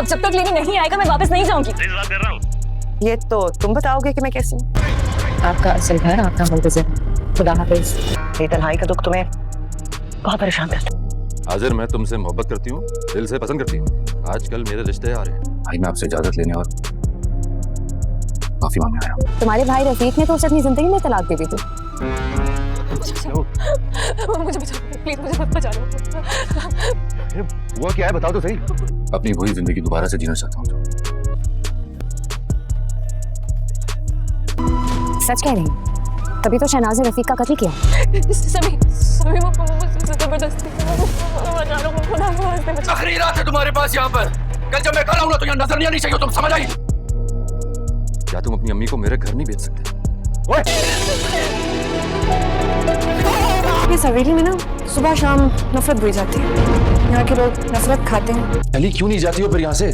जब तक लेने नहीं आएगा मैं वापस नहीं जाऊंगी। कर रहा हूँ। ये तो तुम बताओगे कि मैं कैसी हूँ। आपका असल घर आपका मुल्तज़िम। खुदा हाफिज। ये तन्हाई का दुख तुम्हें बहुत परेशान करता है। हाजिर मैं तुमसे मोहब्बत करती हूँ, दिल से पसंद करती हूँ। आजकल मेरे रिश्ते आ रहे हैं। भाई मैं आपसे इजाजत लेने और माफी मांगने आया हूँ। तुम्हारे भाई रफीक ने तो उसे अपनी जिंदगी में तलाक दे दी थी। मुझे बचा लो प्लीज, मुझे मत बचा लो। हुआ क्या है बताओ तो सही। अपनी वही जिंदगी दोबारा से जीना चाहता हूँ। सच कह रही हूँ, तभी तो शहनाज ने रफीक का कत्ल किया। सभी वो मुझसे जबरदस्ती आखिरी रात है तुम्हारे पास यहाँ पर। कल जब मैं कल आऊंगा तो यहाँ नजर नहीं आनी चाहिए, तुम समझ आई? क्या तुम अपनी अम्मी को मेरे घर नहीं भेज सकते? इस हवेली में ना सुबह शाम नफरत बोई जाती है। यहाँ के लोग नफरत खाते हैं। अली क्यों नहीं जाती हो फिर यहाँ से?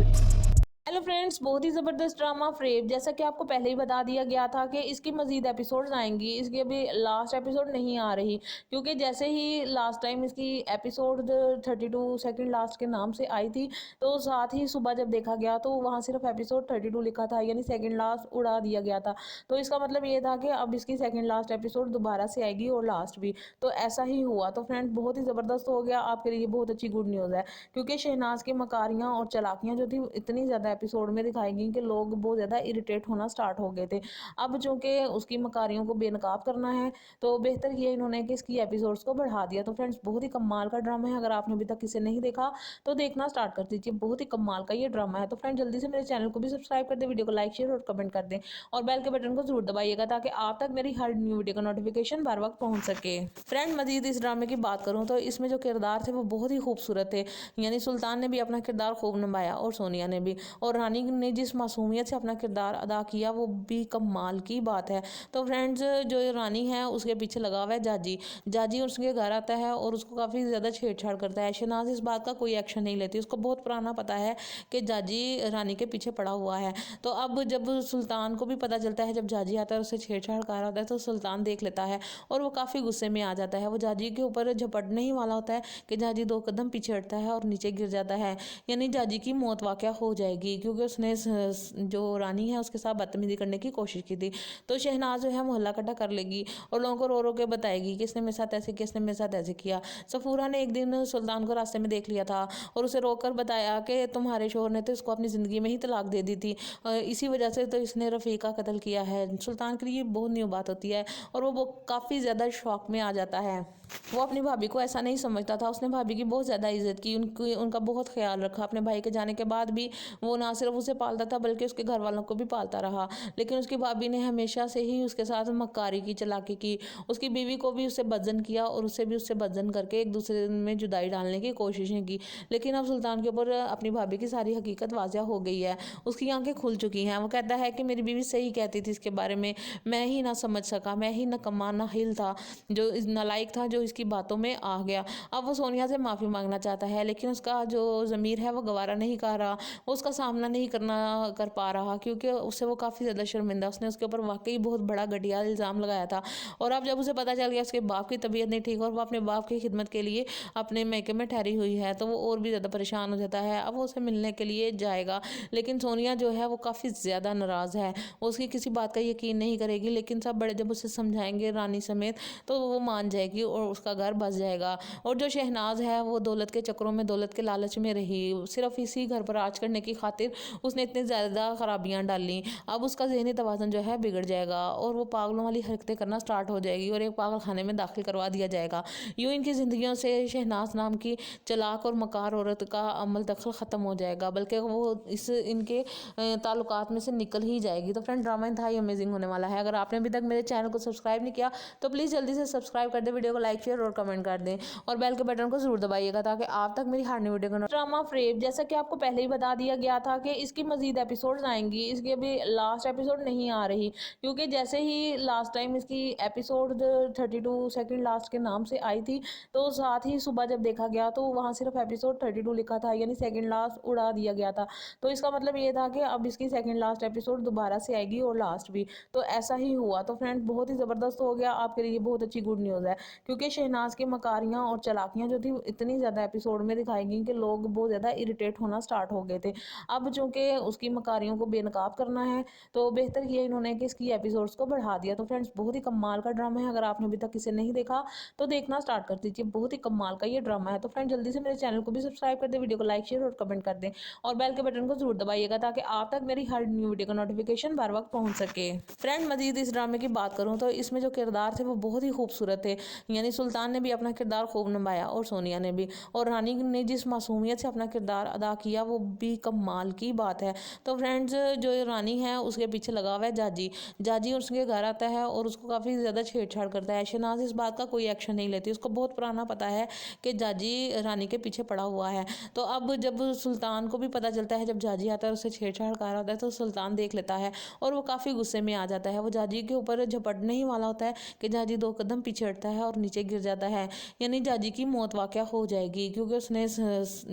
हेलो फ्रेंड्स, बहुत ही ज़बरदस्त ड्रामा फ्रेब, जैसा कि आपको पहले ही बता दिया गया था कि इसकी मज़ीद एपिसोड्स आएंगी। इसकी अभी लास्ट एपिसोड नहीं आ रही, क्योंकि जैसे ही लास्ट टाइम इसकी एपिसोड 32 सेकंड लास्ट के नाम से आई थी, तो साथ ही सुबह जब देखा गया तो वहाँ सिर्फ एपिसोड 32 लिखा था, यानी सेकंड लास्ट उड़ा दिया गया था। तो इसका मतलब ये था कि अब इसकी सेकंड लास्ट एपिसोड दोबारा से आएगी और लास्ट भी। तो ऐसा ही हुआ। तो फ्रेंड्स बहुत ही ज़बरदस्त हो गया, आपके लिए बहुत अच्छी गुड न्यूज़ है, क्योंकि शहनाज की मकारियाँ और चलाकियाँ जो थी इतनी ज़्यादा एपिसोड में दिखाई गई कि लोग बहुत ज़्यादा इरिटेट होना स्टार्ट हो गए थे। अब चूँकि उसकी मकारियों को बेनकाब करना है, तो बेहतर किया इन्होंने कि इसकी एपिसोड्स को बढ़ा दिया। तो फ्रेंड्स बहुत ही कमाल का ड्रामा है, अगर आपने अभी तक इसे नहीं देखा तो देखना स्टार्ट कर दीजिए, बहुत ही कमाल का ये ड्रामा है। तो फ्रेंड जल्दी से मेरे चैनल को भी सब्सक्राइब कर दें, वीडियो को लाइक शेयर और कमेंट कर दें, और बेल के बटन को जरूर दबाइएगा ताकि आप तक मेरी हर न्यू वीडियो का नोटिफिकेशन बार वक्त पहुँच सके। फ्रेंड मजीद इस ड्रामे की बात करूँ तो इसमें जो किरदार थे वो बहुत ही खूबसूरत थे, यानी सुल्तान ने भी अपना किरदार खूब निभाया और सोनिया ने भी, और रानी ने जिस मासूमियत से अपना किरदार अदा किया वो भी कमाल की बात है। तो फ्रेंड्स जो रानी है उसके पीछे लगा हुआ है जाजी। जाजी उसके घर आता है और उसको काफ़ी ज़्यादा छेड़छाड़ करता है। शहनाज इस बात का कोई एक्शन नहीं लेती, उसको बहुत पुराना पता है कि जाजी रानी के पीछे पड़ा हुआ है। तो अब जब सुल्तान को भी पता चलता है, जब जाजी आता है उससे छेड़छाड़ कर रहा होता है, तो सुल्तान देख लेता है और वो काफ़ी गुस्से में आ जाता है। वो जाजी के ऊपर झपटने ही वाला होता है कि जाजी 2 कदम पीछे हटता है और नीचे गिर जाता है, यानी जाजी की मौत वाक़या हो जाएगी, क्योंकि उसने जो रानी है उसके साथ बदतमीजी करने की कोशिश की थी। तो शहनाज जो है मोहल्ला इकट्ठा कर लेगी और लोगों को रो रो के बताएगी कि इसने मेरे साथ ऐसे किया, इसने मेरे साथ ऐसे किया। सफूरा ने एक दिन सुल्तान को रास्ते में देख लिया था और उसे रोक कर बताया कि तुम्हारे शोहर ने तो इसको अपनी ज़िंदगी में ही तलाक दे दी थी, इसी वजह से तो इसने रफ़ीक का कत्ल किया है। सुल्तान के लिए बहुत न्यू बात होती है और वो काफ़ी ज़्यादा शौक में आ जाता है। वो अपनी भाभी को ऐसा नहीं समझता था, उसने भाभी की बहुत ज़्यादा इज्जत की, उनका बहुत ख्याल रखा। अपने भाई के जाने के बाद भी वो ना सिर्फ उसे पालता था बल्कि उसके घर वालों को भी पालता रहा, लेकिन उसकी भाभी ने हमेशा से ही उसके साथ मक्कारी की, चलाकी की। उसकी बीवी को भी उससे बदजन किया और उसे भी उससे बदजन करके एक दूसरे में जुदाई डालने की कोशिशें की। लेकिन अब सुल्तान के ऊपर अपनी भाभी की सारी हकीकत वाज़िया हो गई है, उसकी आंखें खुल चुकी हैं। वो कहता है कि मेरी बीवी सही कहती थी इसके बारे में, मैं ही ना समझ सका, मैं ही नकम्मा नाहिल था, जो नालायक था, जो इसकी बातों में आ गया। अब वो सोनिया से माफ़ी मांगना चाहता है, लेकिन उसका जो ज़मीर है वो गवारा नहीं कर रहा, वो उसका सामना नहीं कर पा रहा, क्योंकि उससे वो काफ़ी ज़्यादा शर्मिंदा, उसने उसके ऊपर वाकई बहुत बड़ा घटिया इल्ज़ाम लगाया था। और अब जब उसे पता चल गया उसके बाप की तबीयत नहीं ठीक और वो अपने बाप की खिदमत के लिए अपने मैके में ठहरी हुई है, तो वो और भी ज़्यादा परेशान हो जाता है। अब वो उसे मिलने के लिए जाएगा, लेकिन सोनिया जो है वो काफ़ी ज़्यादा नाराज़ है, वो उसकी किसी बात का यकीन नहीं करेगी। लेकिन सब बड़े जब उसे समझाएंगे रानी समेत, तो वो मान जाएगी और उसका घर बस जाएगा। और जो शहनाज है वो दौलत के चक्करों में, दौलत के लालच में रही, सिर्फ इसी घर पर राज करने की खातिर उसने इतनी ज़्यादा खराबियाँ डाली। अब उसका ज़हनी तवाज़ुन जो है बिगड़ जाएगा और वो पागलों वाली हरकतें करना स्टार्ट हो जाएगी और एक पागल खाने में दाखिल करवा दिया जाएगा। यूँ इनकी ज़िंदगियों से शहनाज नाम की चलाक और मकार औरत का अमल दखल ख़त्म हो जाएगा, बल्कि वो इनके ताल्लुकात में से निकल ही जाएगी। तो फ्रेंड ड्रामा इंतहा ही अमेजिंग होने वाला है। अगर आपने अभी तक मेरे चैनल को सब्सक्राइब नहीं किया तो प्लीज़ जल्दी से सब्सक्राइब कर दें, वीडियो को लाइक शेयर और कमेंट कर दें, और बेल के बटन को जरूर दबाइएगा ताकि आप तक मेरी हर न्यू वीडियो का ड्रामा फ्रेब, जैसा कि आपको पहले ही बता दिया गया था कि इसकी इसकी मज़ीद एपिसोड्स आएंगी। इसकी अभी लास्ट एपिसोड नहीं आ रही, क्योंकि जैसे ही लास्ट टाइम इसकी एपिसोड 32 सेकंड लास्ट के नाम से आई थी, तो साथ ही सुबह जब देखा गया तो वहाँ सिर्फ एपिसोड 32 लिखा था, यानी सेकंड लास्ट उड़ा दिया गया था। तो इसका मतलब ये था कि अब इसकी सेकंड लास्ट एपिसोड दोबारा से आएगी और लास्ट भी। तो ऐसा ही हुआ। तो फ्रेंड्स बहुत ही ज़बरदस्त हो गया, आपके लिए बहुत अच्छी गुड न्यूज़ है, क्योंकि शहनाज की मकारियाँ और चालाकियाँ जो थी इतनी ज़्यादा एपिसोड में दिखाई गई कि लोग बहुत ज़्यादा इरिटेट होना स्टार्ट हो गए थे। अब चूँकि उसकी मकारियों को बेनकाब करना है, तो बेहतर किया इन्होंने कि इसकी एपिसोड्स को बढ़ा दिया। तो फ्रेंड्स बहुत ही कमाल का ड्रामा है, अगर आपने अभी तक इसे नहीं देखा तो देखना स्टार्ट कर दीजिए, बहुत ही कमाल का ये ड्रामा है। तो फ्रेंड जल्दी से मेरे चैनल को भी सब्सक्राइब कर दें, वीडियो को लाइक शेयर और कमेंट कर दें, और बेल के बटन को जरूर दबाइएगा ताकि आप तक मेरी हर न्यू वीडियो का नोटिफिकेशन बर वक्त पहुंच सके। फ्रेंड मजीद इस ड्रामे की बात करूं तो इसमें जो किरदार थे वो बहुत ही खूबसूरत थे, यानी सुल्तान ने भी अपना किरदार खूब निभाया और सोनिया ने भी, और रानी ने जिस मासूमियत से अपना किरदार अदा किया वो भी कमाल की बात है। तो फ्रेंड्स जो रानी है उसके पीछे लगा हुआ है जाजी। जाजी उसके घर आता है और उसको काफ़ी ज़्यादा छेड़छाड़ करता है। शहनाज इस बात का कोई एक्शन नहीं लेती, उसको बहुत पुराना पता है कि जाजी रानी के पीछे पड़ा हुआ है। तो अब जब सुल्तान को भी पता चलता है, जब जाजी आता है उससे छेड़छाड़ कर रहा होता है, तो सुल्तान देख लेता है और वो काफ़ी गुस्से में आ जाता है। वो जाजी के ऊपर झपटने ही वाला होता है कि जाजी 2 कदम पीछे हटता है और नीचे गिर जाता है, यानी जाजी की मौत वाक़या हो जाएगी, क्योंकि उसने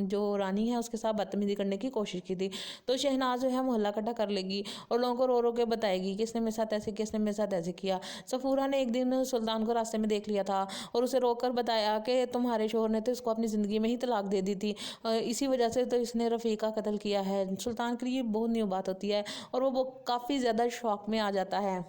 जो रानी है उसके साथ बदतमीजी करने की कोशिश की थी। तो शहनाज जो है मोहल्ला इकट्ठा कर लेगी और लोगों को रो रो के बताएगी कि इसने मेरे साथ ऐसे किया, इसने मेरे साथ ऐसे किया। सफूरा ने एक दिन सुल्तान को रास्ते में देख लिया था और उसे रोककर बताया कि तुम्हारे शोहर ने तो इसको अपनी ज़िंदगी में ही तलाक दे दी थी, इसी वजह से तो इसने रफ़ी का कत्ल किया है। सुल्तान के लिए बहुत न्यू बात होती है और वो काफ़ी ज़्यादा शौक में आ जाता है।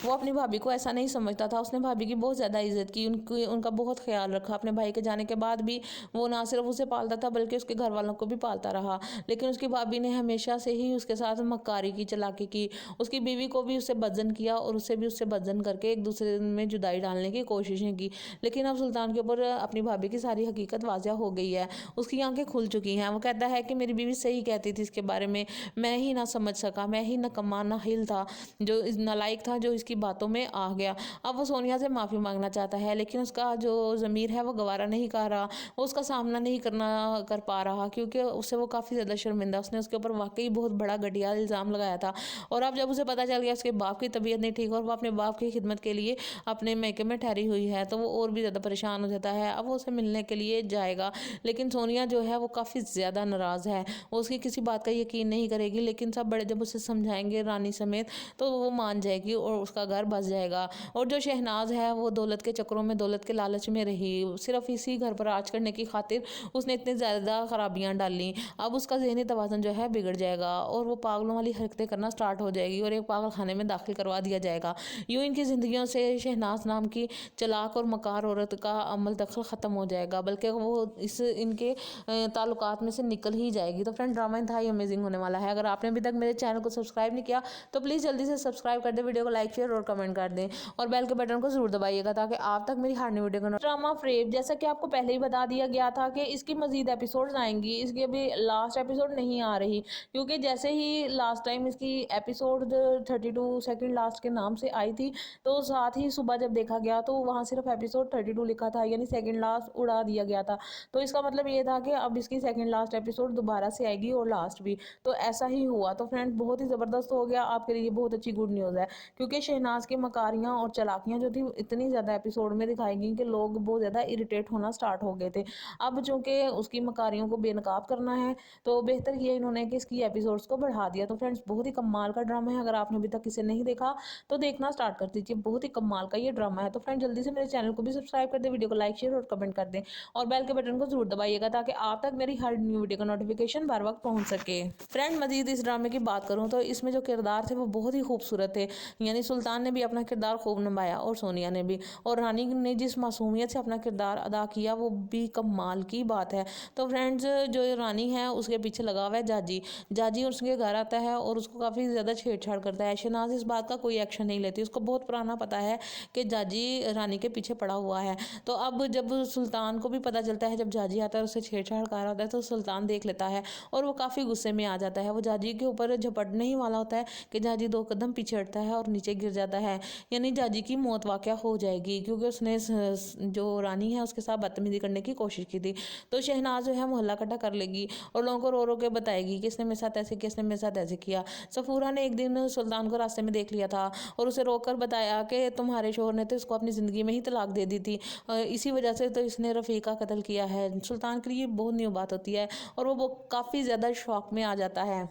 वो अपनी भाभी को ऐसा नहीं समझता था, उसने भाभी की बहुत ज़्यादा इज्जत की, उनका बहुत ख्याल रखा। अपने भाई के जाने के बाद भी वो ना सिर्फ उसे पालता था बल्कि उसके घर वालों को भी पालता रहा, लेकिन उसकी भाभी ने हमेशा से ही उसके साथ मक्कारी की, चालाकी की। उसकी बीवी को भी उससे बदजन किया और उससे भी उससे बदजन करके एक दूसरे में जुदाई डालने की कोशिशें की। लेकिन अब सुल्तान के ऊपर अपनी भाभी की सारी हकीकत वाज़िया हो गई है, उसकी आंखें खुल चुकी हैं। वो कहता है कि मेरी बीवी सही कहती थी इसके बारे में, मैं ही ना समझ सका, मैं ही नकम्मा नाहिल था, जो नालायक था, जो इसकी बातों में आ गया। अब वो सोनिया से माफ़ी मांगना चाहता है, लेकिन उसका जो ज़मीर है वो गवारा नहीं कर रहा, वो उसका सामना नहीं कर पा रहा, क्योंकि उससे वो काफ़ी ज़्यादा शर्मिंदा, उसने उसके ऊपर वाकई बहुत बड़ा घटिया इल्ज़ाम लगाया था। और अब जब उसे पता चल गया उसके बाप की तबीयत नहीं ठीक और वो अपने बाप की खिदमत के लिए अपने मैके में ठहरी हुई है, तो वो और भी ज़्यादा परेशान हो जाता है। अब वो उसे मिलने के लिए जाएगा, लेकिन सोनिया जो है वो काफ़ी ज़्यादा नाराज़ है, वो उसकी किसी बात का यकीन नहीं करेगी, लेकिन सब बड़े जब उसे समझाएंगे रानी समेत तो वो मान जाएगी और उसका घर बस जाएगा। और जो शहनाज है वो दौलत के चक्करों में, दौलत के लालच में रही, सिर्फ इसी घर पर राज करने की खातिर उसने इतनी ज़्यादा खराबियाँ डाली। अब उसका ज़हनी तवाज़ुन जो है बिगड़ जाएगा और वो पागलों वाली हरकतें करना स्टार्ट हो जाएगी और एक पागल खाने में दाखिल करवा दिया जाएगा। यूँ इनकी ज़िंदगियों से शहनाज नाम की चालाक और मकार औरत का अमल दखल ख़त्म हो जाएगा, बल्कि वो इनके ताल्लुकात में से निकल ही जाएगी। तो फ्रेंड ड्रामा इंतहाई अमेजिंग होने वाला है। अगर आपने अभी तक मेरे चैनल को सब्सक्राइब नहीं किया तो प्लीज़ जल्दी से सब्सक्राइब कर दें, वीडियो को लाइक शेयर और कमेंट कर दें, और बेल के बटन को जरूर दबाइएगा ताकि आप तक मेरी हर न्यू वीडियो का ड्रामा फ्रेब, जैसा कि आपको पहले ही बता दिया गया था कि इसकी मजीद एपिसोड्स आएंगी। इसकी अभी लास्ट एपिसोड नहीं आ रही, क्योंकि जैसे ही लास्ट टाइम इसकी एपिसोड 32 सेकंड लास्ट के नाम से आई थी, तो साथ ही सुबह जब देखा गया तो वहाँ सिर्फ एपिसोड 32 लिखा था, यानी सेकंड लास्ट उड़ा दिया गया था। तो इसका मतलब ये था कि अब इसकी सेकंड लास्ट एपिसोड दोबारा से आएगी और लास्ट भी। तो ऐसा ही हुआ। तो फ्रेंड बहुत ही ज़बरदस्त हो गया, आपके लिए बहुत अच्छी गुड न्यूज़ है, क्योंकि शहनाज की मकारियाँ और चालाकियाँ जो थी इतनी ज़्यादा एपिसोड में दिखाई गई कि लोग बहुत ज़्यादा इरिटेट होना स्टार्ट हो गए थे। अब चूँकि उसकी मकारियों को बेनकाब करना है, तो बेहतर किया इन्होंने कि इसकी एपिसोड्स को बढ़ा दिया। तो फ्रेंड्स बहुत ही कमाल का ड्रामा है, अगर आपने अभी तक इसे नहीं देखा तो देखना स्टार्ट कर दीजिए, बहुत ही कमाल का ये ड्रामा है। तो फ्रेंड जल्दी से मेरे चैनल को भी सब्सक्राइब कर दें, वीडियो को लाइक शेयर और कमेंट कर दें, और बेल के बटन को जरूर दबाइएगा ताकि आप तक मेरी हर न्यू वीडियो का नोटिफिकेशन बर वक्त पहुंच सके। फ्रेंड मजीद इस ड्रामे की बात करूं तो इसमें जो किरदार थे वो बहुत ही खूबसूरत थे, यानी सुल्तान ने भी अपना किरदार खूब निभाया और सोनिया ने भी, और रानी ने जिस मासूमियत से अपना किरदार अदा किया वो भी कमाल की बात है। तो फ्रेंड्स जो रानी है उसके पीछे लगा हुआ है जाजी। जाजी उसके घर आता है और उसको काफ़ी ज़्यादा छेड़छाड़ करता है। शहनाज इस बात का कोई एक्शन नहीं लेती, उसको बहुत पुराना पता है कि जाजी रानी के पीछे पड़ा हुआ है। तो अब जब सुल्तान को भी पता चलता है, जब जाजी आता है उससे छेड़छाड़ कर रहा होता है, तो सुल्तान देख लेता है और वो काफ़ी गुस्से में आ जाता है। वो जाजी के ऊपर झपटने ही वाला होता है कि जाजी 2 कदम पीछे हटता है और नीचे गिर जाता है, यानी जाजी की मौत वाक़या हो जाएगी, क्योंकि उसने जो रानी है उसके साथ बदतमीजी करने की कोशिश की थी। तो शहनाज जो है मोहल्ला इकट्ठा कर लेगी और लोगों को रो रो के बताएगी कि इसने मेरे साथ ऐसे किया, इसने मेरे साथ ऐसे किया। सफूरा ने एक दिन सुल्तान को रास्ते में देख लिया था और उसे रोककर बताया कि तुम्हारे शोहर ने तो इसको अपनी ज़िंदगी में ही तलाक दे दी थी, इसी वजह से तो इसने रफ़ीक का कत्ल किया है। सुल्तान के लिए बहुत न्यू बात होती है और वो काफ़ी ज़्यादा शौक में आ जाता है।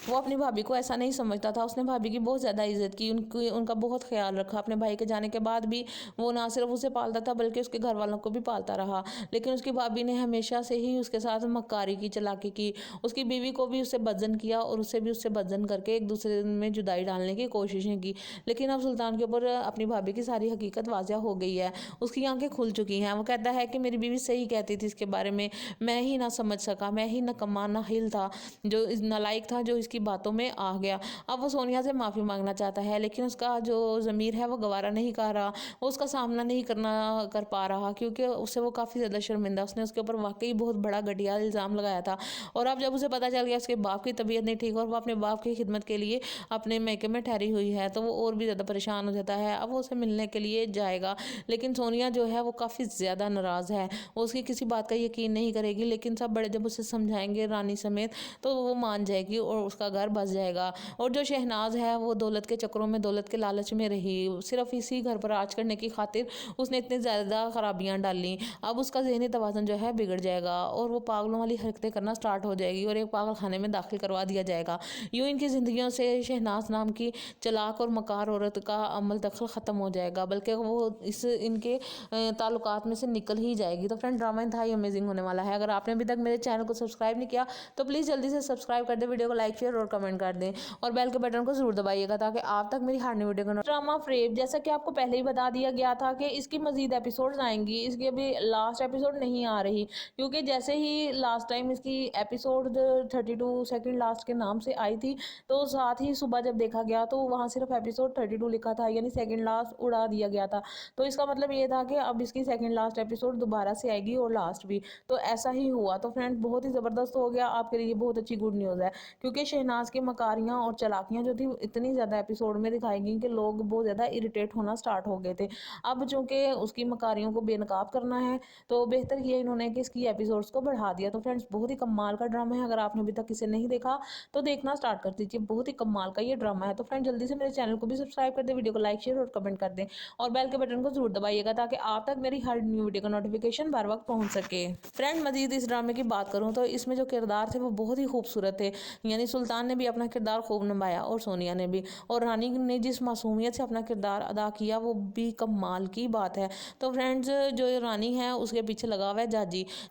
वो अपनी भाभी को ऐसा नहीं समझता था, उसने भाभी की बहुत ज़्यादा इज्जत की, उनका बहुत ख्याल रखा। अपने भाई के जाने के बाद भी वो ना सिर्फ उसे पालता था बल्कि उसके घर वालों को भी पालता रहा। लेकिन उसकी भाभी ने हमेशा से ही उसके साथ मक्कारी की, चालाकी की। उसकी बीवी को भी उससे बदजन किया और उसे भी उससे बदजन करके एक दूसरे में जुदाई डालने की कोशिशें की। लेकिन अब सुल्तान के ऊपर अपनी भाभी की सारी हकीकत वाज़ह हो गई है, उसकी आंखें खुल चुकी हैं। वो कहता है कि मेरी बीवी सही कहती थी इसके बारे में, मैं ही ना समझ सका, मैं ही नकम्मा नाहिल था, जो नालायक था, जो इसकी बातों में आ गया। अब वो सोनिया से माफ़ी मांगना चाहता है लेकिन उसका जो ज़मीर है वो गवारा नहीं कर रहा, वो उसका सामना नहीं कर पा रहा क्योंकि उससे वो काफ़ी ज़्यादा शर्मिंदा। उसने उसके ऊपर वाकई बहुत बड़ा घटिया इल्ज़ाम लगाया था और अब जब उसे पता चल गया उसके बाप की तबीयत नहीं ठीक और वो अपने बाप की खिदमत के लिए अपने मैके में ठहरी हुई है तो वो और भी ज़्यादा परेशान हो जाता है। अब वो उसे मिलने के लिए जाएगा लेकिन सोनिया जो है वो काफ़ी ज़्यादा नाराज़ है, वो उसकी किसी बात का यकीन नहीं करेगी। लेकिन सब बड़े जब उसे समझाएंगे रानी समेत तो वो मान जाएगी और उसका घर बस जाएगा। और जो शहनाज है वो दौलत के चक्करों में, दौलत के लालच में रही, सिर्फ इसी घर पर राज करने की खातिर उसने इतनी ज़्यादा खराबियाँ डाली। अब उसका ज़हनी तवाज़ुन जो है बिगड़ जाएगा और वो पागलों वाली हरकतें करना स्टार्ट हो जाएगी और एक पागल खाने में दाखिल करवा दिया जाएगा। यूँ इनकी ज़िंदगियों से शहनाज नाम की चालाक और मकार औरत का अमल दखल ख़त्म हो जाएगा, बल्कि वो इनके ताल्लुकात में से निकल ही जाएगी। तो फ्रेंड, ड्रामा इंतहाई अमेजिंग होने वाला है। अगर आपने अभी तक मेरे चैनल को सब्सक्राइब नहीं किया तो प्लीज़ जल्दी से सब्सक्राइब कर दें, वीडियो को लाइक, शेयर और कमेंट कर दें और बेल के बटन को ज़रूर दबाइएगा ताकि आप तक मेरी हर नई वीडियो का ड्रामा फ्रेब, जैसा कि आपको पहले ही बता दिया गया था कि इसकी मज़ीद एपिसोड्स आएंगी। इसकी अभी लास्ट एपिसोड नहीं आ रही क्योंकि जैसे ही लास्ट टाइम इसकी एपिसोड 32 सेकंड लास्ट के नाम से आई थी तो साथ ही सुबह जब देखा गया तो वहाँ सिर्फ एपिसोड 32 लिखा था, यानी सेकंड लास्ट उड़ा दिया गया था। तो इसका मतलब ये था कि अब इसकी सेकंड लास्ट एपिसोड दोबारा से आएगी और लास्ट भी, तो ऐसा ही हुआ। तो फ्रेंड, बहुत ही ज़बरदस्त हो गया, आपके लिए बहुत अच्छी गुड न्यूज़ है क्योंकि शहनाज की मकारियाँ और चालाकियाँ जो थी इतनी ज़्यादा एपिसोड में दिखाई गई कि लोग बहुत ज़्यादा इरिटेट होना स्टार्ट हो गए थे। अब चूँकि उसकी मकारियों को बेनकाब करना है तो बेहतर किया इन्होंने कि इसकी एपिसोड्स को बढ़ा दिया। तो फ्रेंड्स, बहुत ही कमाल का ड्रामा है, अगर आपने अभी तक इसे नहीं देखा तो देखना स्टार्ट कर दीजिए, बहुत ही कमाल का ये ड्रामा है। तो फ्रेंड, जल्दी से मेरे चैनल को भी सब्सक्राइब कर दें, वीडियो को लाइक, शेयर और कमेंट कर दें और बेल के बटन को जरूर दबाइएगा ताकि आप तक मेरी हर न्यू वीडियो का नोटिफिकेशन बर वक्त पहुँच सके। फ्रेंड, मजीद इस ड्रामे की बात करूँ तो इसमें जो किरदार थे वो बहुत ही खूबसूरत थे, यानी सुल्तान ने भी अपना किरदार खूब निभाया और सोनिया ने भी, और रानी ने जिस मासूमियत से अपना किरदार अदा किया वो भी कमाल की बात है। तो फ्रेंड्स, जो रानी है उसके पीछे लगा हुआ है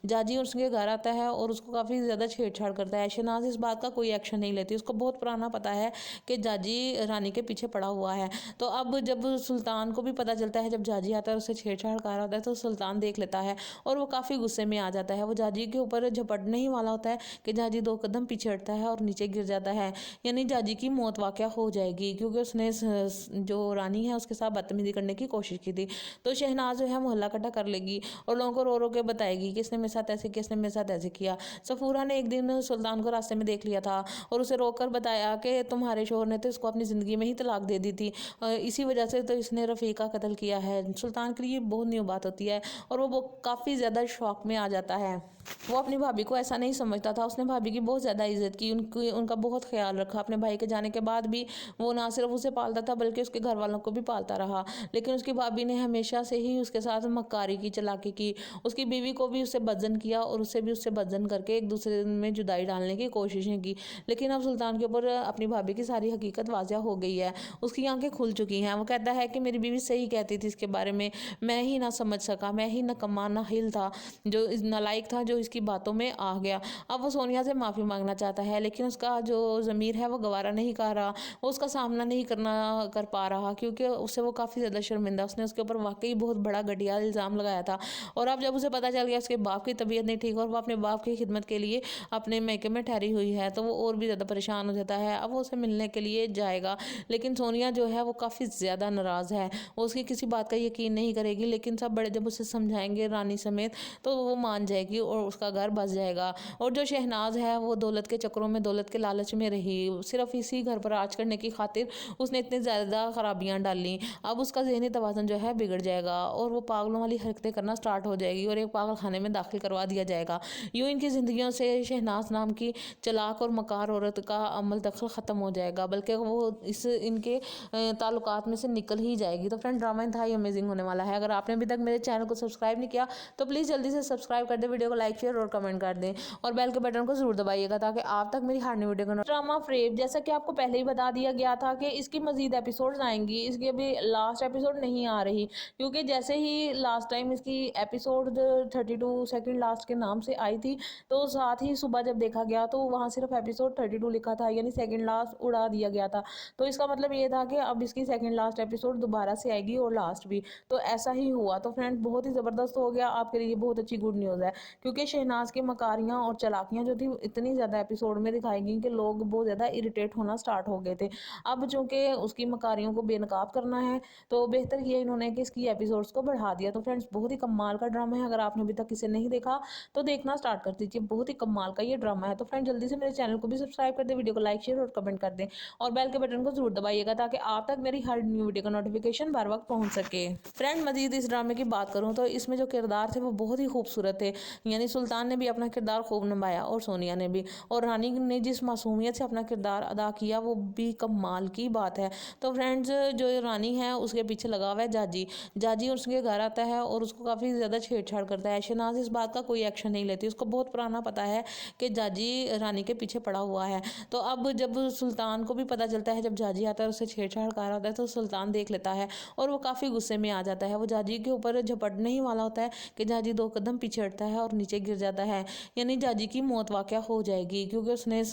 जाजी उसके घर आता है और उसको काफ़ी ज़्यादा छेड़छाड़ करता है। शहनाज इस बात का कोई एक्शन नहीं लेती, उसको बहुत पुराना पता है कि जाजी रानी के पीछे पड़ा हुआ है। तो अब जब सुल्तान को भी पता चलता है, जब जाजी आता है उससे छेड़छाड़ कर रहा होता है तो सुल्तान देख लेता है और वो काफ़ी गुस्से में आ जाता है। वो जाजी के ऊपर झपटने ही वाला होता है कि जाजी 2 कदम पीछे हटता है और नीचे गिर जाता है, यानी जाजी की मौत वाक़या हो जाएगी क्योंकि उसने जो रानी है उसके साथ बदतमीजी करने की कोशिश की थी। तो शहनाज जो है मोहल्ला इकट्ठा कर लेगी और लोगों को रो रो के बताएगी कि इसने मेरे साथ ऐसे किया, इसने मेरे साथ ऐसे किया। सफूरा ने एक दिन सुल्तान को रास्ते में देख लिया था और उसे रोककर बताया कि तुम्हारे शोहर ने तो इसको अपनी ज़िंदगी में ही तलाक दे दी थी, इसी वजह से तो इसने रफ़ीक का कत्ल किया है। सुल्तान के लिए बहुत न्यू बात होती है और वो काफ़ी ज़्यादा शौक में आ जाता है। वो अपनी भाभी को ऐसा नहीं समझता था, उसने भाभी की बहुत ज़्यादा इज्जत की, उनका बहुत ख्याल रखा। अपने भाई के जाने के बाद भी वो ना सिर्फ उसे पालता था बल्कि उसके घर वालों को भी पालता रहा। लेकिन उसकी भाभी ने हमेशा से ही उसके साथ मक्कारी की, चालाकी की। उसकी बीवी को भी उससे बदजन किया और उसे भी उससे बदजन करके एक दूसरे में जुदाई डालने की कोशिशें की। लेकिन अब सुल्तान के ऊपर अपनी भाभी की सारी हकीकत वाज़ह हो गई है, उसकी आंखें खुल चुकी हैं। वो कहता है कि मेरी बीवी सही कहती थी इसके बारे में, मैं ही ना समझ सका, मैं ही नकम्मा नाहिल था, जो नालायक था, जो इसकी बातों में आ गया। अब वो सोनिया से माफ़ी मांगना चाहता है लेकिन उसका जो ज़मीर है वो गवारा नहीं कर रहा, वो उसका सामना नहीं कर पा रहा क्योंकि उससे वो काफ़ी ज़्यादा शर्मिंदा। उसने उसके ऊपर वाकई बहुत बड़ा घटिया इल्ज़ाम लगाया था और अब जब उसे पता चल गया उसके बाप की तबीयत नहीं ठीक और वो अपने बाप की खिदमत के लिए अपने मैके में ठहरी हुई है तो वो और भी ज़्यादा परेशान हो जाता है। अब वो उसे मिलने के लिए जाएगा लेकिन सोनिया जो है वो काफ़ी ज़्यादा नाराज़ है, वो उसकी किसी बात का यकीन नहीं करेगी। लेकिन सब बड़े जब उसे समझाएंगे रानी समेत तो वो मान जाएगी और उसका घर बस जाएगा। और जो शहनाज है वो दौलत के चक्करों में, दौलत के लालच में रही, सिर्फ इसी घर पर राज करने की खातिर उसने इतनी ज़्यादा खराबियाँ डाली। अब उसका ज़हनी तवाज़ुन जो है बिगड़ जाएगा और वो पागलों वाली हरकतें करना स्टार्ट हो जाएगी और एक पागल खाने में दाखिल करवा दिया जाएगा। यूँ इनकी ज़िंदगियों से शहनाज नाम की चालाक चालाक और मकार औरत का अमल दखल ख़त्म हो जाएगा, बल्कि वो इस इनके ताल्लुकात में से निकल ही जाएगी। तो फ्रेंड ड्रामा इंतहाई अमेजिंग होने वाला है। अगर आपने अभी तक मेरे चैनल को सब्सक्राइब नहीं किया तो प्लीज़ जल्दी से सब्सक्राइब कर दें, वीडियो को लाइक शेयर और कमेंट कर दें और बेल के बटन को जरूर दबाइएगा ताकि आप तक मेरी हर नई वीडियो का ड्रामा फ्रेब, जैसा कि आपको पहले ही बता दिया गया था कि इसकी मजीद एपिसोड्स आएंगी। इसकी अभी लास्ट एपिसोड नहीं आ रही, क्योंकि जैसे ही लास्ट टाइम इसकी एपिसोड 32 सेकंड लास्ट के नाम से आई थी, तो साथ ही सुबह जब देखा गया तो वहाँ सिर्फ एपिसोड 32 लिखा था, यानी सेकंड लास्ट उड़ा दिया गया था। तो इसका मतलब ये था कि अब इसकी सेकंड लास्ट एपिसोड दोबारा से आएगी और लास्ट भी। तो ऐसा ही हुआ। तो फ्रेंड बहुत ही ज़बरदस्त हो गया, आपके लिए बहुत अच्छी गुड न्यूज़ है, क्योंकि शहनाज की मकारियाँ और चलाकियाँ जो थी इतनी ज़्यादा एपिसोड में दिखाई गई कि लोग बहुत ज़्यादा इरिटेट होना स्टार्ट हो गए थे। अब चूँकि उसकी मकारियों को बेनकाब करना है तो बेहतर किया इन्होंने कि इसकी एपिसोड्स को बढ़ा दिया। तो फ्रेंड्स बहुत ही कमाल का ड्रामा है, अगर आपने अभी तक इसे नहीं देखा तो देखना स्टार्ट कर दीजिए, बहुत ही कमाल का ये ड्रामा है। तो फ्रेंड जल्दी से मेरे चैनल को भी सब्सक्राइब कर दें, वीडियो को लाइक शेयर और कमेंट कर दें और बेल के बटन को जरूर दबाइएगा ताकि आप तक मेरी हर न्यू वीडियो का नोटिफिकेशन बर वक्त पहुंच सके। फ्रेंड मजीद इस ड्रामे की बात करूं तो इसमें जो किरदार थे वो बहुत ही खूबसूरत थे, यानी सुल्तान ने भी अपना किरदार खूब निभाया और सोनिया ने भी, और रानी ने जिस मासूमियत से अपना किरदार अदा किया वो भी कमाल की बात है। तो फ्रेंड्स जो रानी है उसके पीछे लगा हुआ है जाजी। जाजी उसके घर आता है और उसको काफ़ी ज़्यादा छेड़छाड़ करता है। शहनाज इस बात का कोई एक्शन नहीं लेती, उसको बहुत पुराना पता है कि जाजी रानी के पीछे पड़ा हुआ है। तो अब जब सुल्तान को भी पता चलता है, जब जाजी आता है उससे छेड़छाड़ कर रहा होता है, तो सुल्तान देख लेता है और वो काफ़ी गुस्से में आ जाता है। वो जाजी के ऊपर झपटने ही वाला होता है कि जाजी 2 कदम पीछे हटता है और नीचे गिर जाता है, यानी जाजी की मौत वाक़या हो जाएगी, क्योंकि उसने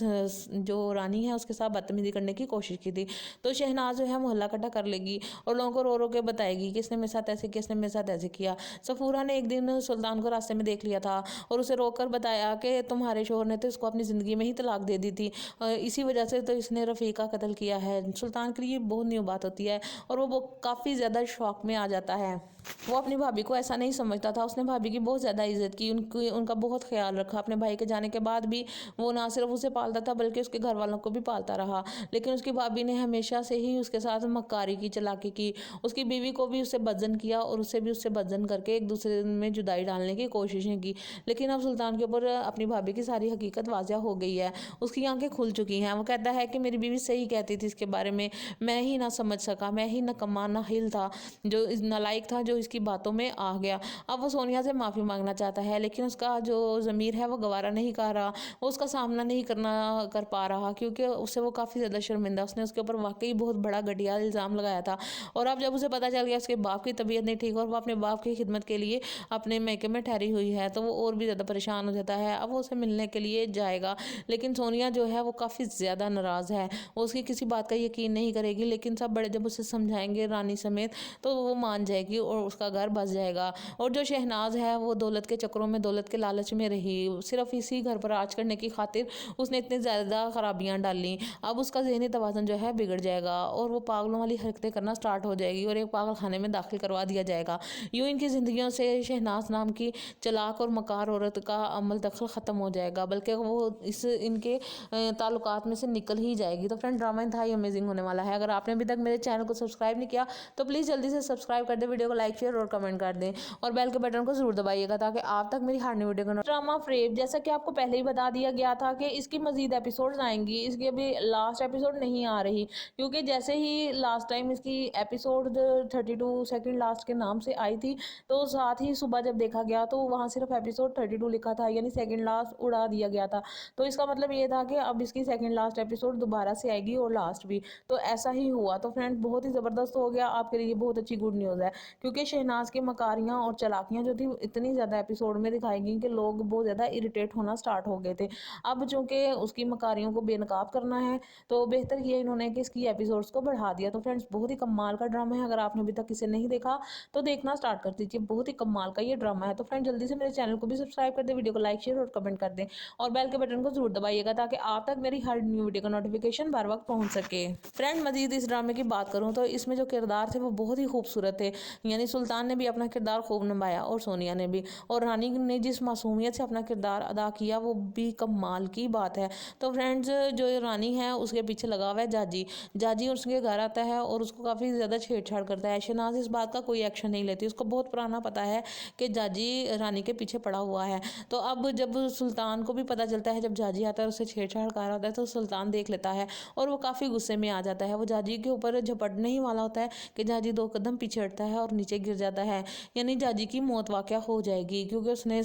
जो रानी है उसके साथ बदतमीजी करने की कोशिश की थी। तो शहनाज जो है मोहल्ला इकट्ठा कर लेगी और लोगों को रो रो के बताएगी कि इसने मेरे साथ ऐसे किया, इसने मेरे साथ ऐसे किया। सफूरा ने एक दिन सुल्तान को रास्ते में देख लिया था और उसे रोककर बताया कि तुम्हारे शोहर ने तो इसको अपनी ज़िंदगी में ही तलाक दे दी थी, इसी वजह से तो इसने रफ़ीक का कत्ल किया है। सुल्तान के लिए बहुत न्यू बात होती है और वो काफ़ी ज़्यादा शौक में आ जाता है। वो अपनी भाभी को ऐसा नहीं समझता था, उसने भाभी की बहुत ज़्यादा इज्जत की, उनका बहुत ख्याल रखा। अपने भाई के जाने के बाद भी वो ना सिर्फ उसे पालता था बल्कि उसके घर वालों को भी पालता रहा, लेकिन उसकी भाभी ने हमेशा से ही उसके साथ मक्कारी की, चलाकी की। उसकी बीवी को भी उससे बदजन किया और उससे भी उससे बदजन करके एक दूसरे में जुदाई डालने की कोशिशें की। लेकिन अब सुल्तान के ऊपर अपनी भाभी की सारी हकीकत वाज़ह हो गई है, उसकी आंखें खुल चुकी हैं। वो कहता है कि मेरी बीवी सही कहती थी इसके बारे में, मैं ही ना समझ सका, मैं ही नकम्मा नाहिल था, जो नालायक था, जो इसकी बातों में आ गया। अब वो सोनिया से माफ़ी मांगना चाहता है, लेकिन उसका जो ज़मीर है वो गवारा नहीं कर रहा, वो उसका सामना नहीं कर पा रहा, क्योंकि उससे वो काफ़ी ज़्यादा शर्मिंदा, उसने उसके ऊपर वाकई बहुत बड़ा घटिया इल्ज़ाम लगाया था। और अब जब उसे पता चल गया उसके बाप की तबीयत नहीं ठीक और वो अपने बाप की खिदमत के लिए अपने मैके में ठहरी हुई है, तो वो और भी ज़्यादा परेशान हो जाता है। अब वो उसे मिलने के लिए जाएगा, लेकिन सोनिया जो है वो काफ़ी ज़्यादा नाराज़ है, वो उसकी किसी बात का यकीन नहीं करेगी। लेकिन सब बड़े जब उसे समझाएंगे रानी समेत तो वो मान जाएगी और उसका घर बस जाएगा। और जो शहनाज है वो दौलत के चक्करों में, दौलत के लालच में रही, सिर्फ इसी घर पर राज करने की खातिर उसने इतनी ज़्यादा खराबियाँ डाली। अब उसका ज़हनी तवाज़ुन जो है बिगड़ जाएगा और वो पागलों वाली हरकतें करना स्टार्ट हो जाएगी और एक पागल खाने में दाखिल करवा दिया जाएगा। यूँ इनकी ज़िंदगियों से शहनाज नाम की चलाक और मकार औरत का अमल दखल ख़त्म हो जाएगा, बल्कि वो इनके ताल्लुकात में से निकल ही जाएगी। तो फ्रेंड ड्रामा इंतहाई अमेजिंग होने वाला है। अगर आपने अभी तक मेरे चैनल को सब्सक्राइब नहीं किया तो प्लीज़ जल्दी से सब्सक्राइब कर दें, वीडियो को लाइक शेयर और कमेंट कर दें और बेल के बटन को जरूर दबाइएगा ताकि आप तक मेरी हर नई वीडियो का ड्रामा फ्रेब, जैसा कि आपको पहले ही बता दिया गया था कि इसकी मजीद एपिसोड्स आएंगी। इसकी अभी लास्ट एपिसोड नहीं आ रही, क्योंकि जैसे ही लास्ट टाइम इसकी एपिसोड 32 सेकंड लास्ट के नाम से आई थी, तो साथ ही सुबह जब देखा गया तो वहाँ सिर्फ एपिसोड 32 लिखा था, यानी सेकंड लास्ट उड़ा दिया गया था। तो इसका मतलब ये था कि अब इसकी सेकंड लास्ट एपिसोड दोबारा से आएगी और लास्ट भी। तो ऐसा ही हुआ। तो फ्रेंड बहुत ही ज़बरदस्त हो गया, आपके लिए बहुत अच्छी गुड न्यूज़ है, क्योंकि शहनाज की मकारियाँ और चलाकियाँ जो थी इतनी ज़्यादा एपिसोड में दिखाई गई कि लोग बहुत ज़्यादा इरिटेट होना स्टार्ट हो गए थे। अब चूँकि उसकी मकारियों को बेनकाब करना है तो बेहतर किया इन्होंने कि इसकी एपिसोड्स को बढ़ा दिया। तो फ्रेंड्स बहुत ही कमाल का ड्रामा है, अगर आपने अभी तक इसे नहीं देखा तो देखना स्टार्ट कर दीजिए, बहुत ही कमाल का ये ड्रामा है। तो फ्रेंड जल्दी से मेरे चैनल को भी सब्सक्राइब कर दें, वीडियो को लाइक शेयर और कमेंट कर दें और बेल के बटन को जरूर दबाइएगा ताकि आप तक मेरी हर न्यू वीडियो का नोटिफिकेशन बर वक्त पहुंच सके। फ्रेंड मजीद इस ड्रामे की बात करूं तो इसमें जो किरदार थे वो बहुत ही खूबसूरत थे, यानी सुल्तान ने भी अपना किरदार खूब निभाया और सोनिया ने भी, और रानी ने जिस मासूमियत से अपना किरदार अदा किया वो भी कमाल की बात है। तो फ्रेंड्स, जो रानी है उसके पीछे लगा हुआ है जाजी। जाजी उसके घर आता है और उसको काफ़ी ज़्यादा छेड़छाड़ करता है। शहनाज इस बात का कोई एक्शन नहीं लेती, उसको बहुत पुराना पता है कि जाजी रानी के पीछे पड़ा हुआ है। तो अब जब सुल्तान को भी पता चलता है, जब जाजी आता है और उसे छेड़छाड़ कर रहा होता है, तो सुल्तान देख लेता है और वो काफ़ी गुस्से में आ जाता है। वो जाजी के ऊपर झपटने ही वाला होता है कि जाजी 2 कदम पीछे हटता है और नीचे गिर जाता है। यानी जाजी की मौत वाक़या हो जाएगी, क्योंकि उसने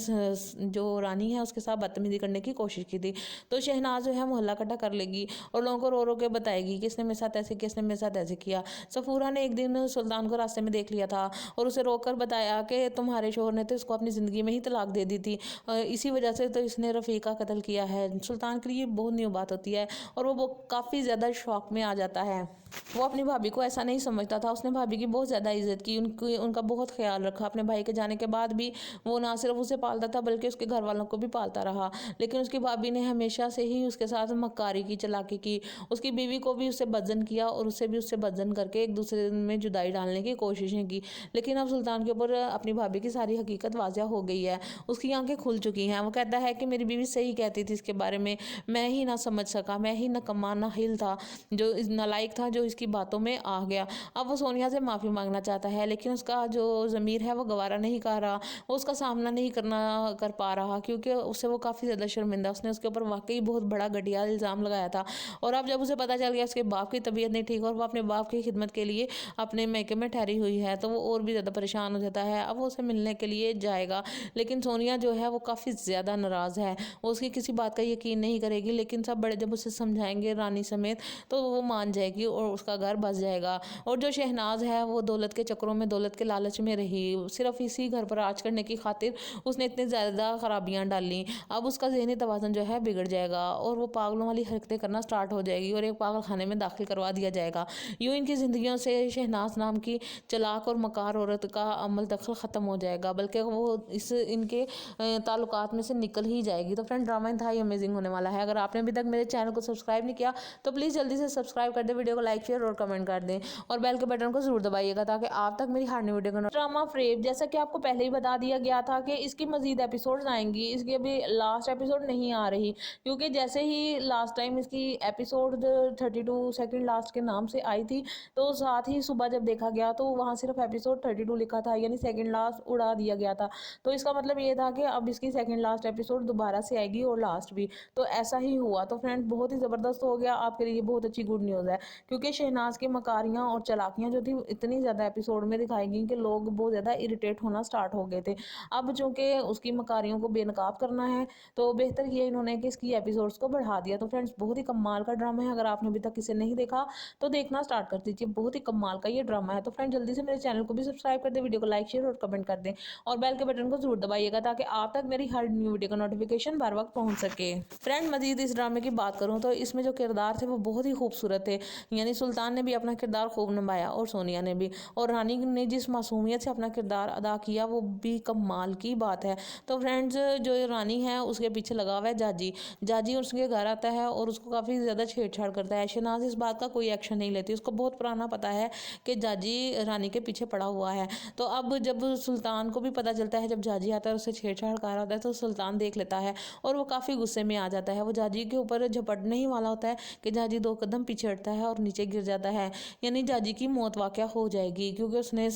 जो रानी है उसके साथ बदतमीजी करने की कोशिश की थी। तो शहनाज जो है मोहल्ला इकट्ठा कर लेगी और लोगों को रो रो के बताएगी कि इसने मेरे साथ ऐसे किया, इसने मेरे साथ ऐसे किया। सफूरा ने एक दिन सुल्तान को रास्ते में देख लिया था और उसे रोक कर बताया कि तुम्हारे शोहर ने तो इसको अपनी ज़िंदगी में ही तलाक दे दी थी, इसी वजह से तो इसने रफ़ी का कत्ल किया है। सुल्तान के लिए बहुत न्यू बात होती है और वो काफ़ी ज़्यादा शौक में आ जाता है। वो अपनी भाभी को ऐसा नहीं समझता था, उसने भाभी की बहुत ज़्यादा इज्जत की, उनका बहुत ख्याल रखा। अपने भाई के जाने के बाद भी वो ना सिर्फ उसे पालता था बल्कि उसके घर वालों को भी पालता रहा। लेकिन उसकी भाभी ने हमेशा से ही उसके साथ मक्कारी की, चालाकी की। उसकी बीवी को भी उससे बदजन किया और उसे भी उससे बदजन करके एक दूसरे में जुदाई डालने की कोशिशें की। लेकिन अब सुल्तान के ऊपर अपनी भाभी की सारी हकीकत वाज़िया हो गई है, उसकी आंखें खुल चुकी हैं। वो कहता है कि मेरी बीवी सही कहती थी इसके बारे में, मैं ही ना समझ सका, मैं ही नकम्मा नाहिल था, जो नालायक था, जो इसकी बातों में आ गया। अब वो सोनिया से माफ़ी मांगना चाहता है, लेकिन उसका जो ज़मीर है वो गवारा नहीं कर रहा, वो उसका सामना नहीं कर पा रहा, क्योंकि उससे वो काफ़ी ज़्यादा शर्मिंदा। उसने उसके ऊपर वाकई बहुत बड़ा घटिया इल्ज़ाम लगाया था और अब जब उसे पता चल गया उसके बाप की तबीयत नहीं ठीक और वो अपने बाप की खिदमत के लिए अपने मैके में ठहरी हुई है, तो वो और भी ज़्यादा परेशान हो जाता है। अब वो उसे मिलने के लिए जाएगा, लेकिन सोनिया जो है वो काफ़ी ज़्यादा नाराज़ है, वो उसकी किसी बात का यकीन नहीं करेगी। लेकिन सब बड़े जब उसे समझाएंगे रानी समेत, तो वो मान जाएगी और उसका घर बस जाएगा। और जो शहनाज है वो दौलत के चक्करों में, दौलत के लालच में रही, सिर्फ इसी घर पर राज करने की खातिर उसने इतनी ज़्यादा खराबियाँ डाली। अब उसका ज़हनी तवाज़ुन जो है बिगड़ जाएगा और वो पागलों वाली हरकतें करना स्टार्ट हो जाएगी और एक पागल खाने में दाखिल करवा दिया जाएगा। यूँ इनकी ज़िंदगियों से शहनाज नाम की चालाक और मकार औरत का अमल दखल ख़त्म हो जाएगा, बल्कि वो इनके ताल्लुकात में से निकल ही जाएगी। तो फ्रेंड, ड्रामा इंतहाई अमेजिंग होने वाला है। अगर आपने अभी तक मेरे चैनल को सब्सक्राइब नहीं किया तो प्लीज़ जल्दी से सब्सक्राइब कर दें, वीडियो को लाइक, शेयर और कमेंट कर दें और बेल के बटन को जरूर दबाइएगा ताकि आप तक मेरी हर नई वीडियो का ड्रामा फ्रेब, जैसा कि आपको पहले ही बता दिया गया था कि इसकी मजीद एपिसोड्स आएंगी। इसकी अभी लास्ट एपिसोड नहीं आ रही, क्योंकि जैसे ही लास्ट टाइम इसकी एपिसोड 32 सेकंड लास्ट के नाम से आई थी, तो साथ ही सुबह जब देखा गया तो वहाँ सिर्फ एपिसोड 32 लिखा था, यानी सेकंड लास्ट उड़ा दिया गया था। तो इसका मतलब ये था कि अब इसकी सेकंड लास्ट एपिसोड दोबारा से आएगी और लास्ट भी, तो ऐसा ही हुआ। तो फ्रेंड, बहुत ही ज़बरदस्त हो गया, आपके लिए बहुत अच्छी गुड न्यूज़ है, क्योंकि शहनाज की मकारियाँ और चालाकियाँ जो थी इतनी ज़्यादा एपिसोड में दिखाई गई कि लोग बहुत ज़्यादा इरिटेट होना स्टार्ट हो गए थे। अब चूँकि उसकी मकारियों को बेनकाब करना है, तो बेहतर किया इन्होंने कि इसकी एपिसोड्स को बढ़ा दिया। तो फ्रेंड्स, बहुत ही कमाल का ड्रामा है, अगर आपने अभी तक इसे नहीं देखा तो देखना स्टार्ट कर दीजिए, बहुत ही कमाल का ये ड्रामा है। तो फ्रेंड, जल्दी से मेरे चैनल को भी सब्सक्राइब कर दें, वीडियो को लाइक, शेयर और कमेंट कर दें और बेल के बटन को जरूर दबाइएगा ताकि आप तक मेरी हर न्यू वीडियो का नोटिफिकेशन बर वक्त पहुँच सके। फ्रेंड, मजीद इस ड्रामे की बात करूँ तो इसमें जो किरदार थे वो बहुत ही खूबसूरत थे, यानी सुल्तान ने भी अपना किरदार खूब निभाया और सोनिया ने भी, और रानी ने जिस मासूमियत से अपना किरदार अदा किया वो भी कमाल की बात है। तो फ्रेंड्स, जो रानी है उसके पीछे लगा हुआ है जाजी। जाजी उसके घर आता है और उसको काफ़ी ज़्यादा छेड़छाड़ करता है। शहनाज इस बात का कोई एक्शन नहीं लेती, उसको बहुत पुराना पता है कि जाजी रानी के पीछे पड़ा हुआ है। तो अब जब सुल्तान को भी पता चलता है, जब जाजी आता है उसे छेड़छाड़ कर रहा होता है, तो सुल्तान देख लेता है और वो काफ़ी गुस्से में आ जाता है। वो जाजी के ऊपर झपटने ही वाला होता है कि जाजी 2 कदम पीछे हटता है और नीचे गिर जाता है। यानी जाजी की मौत वाक़या हो जाएगी, क्योंकि उसने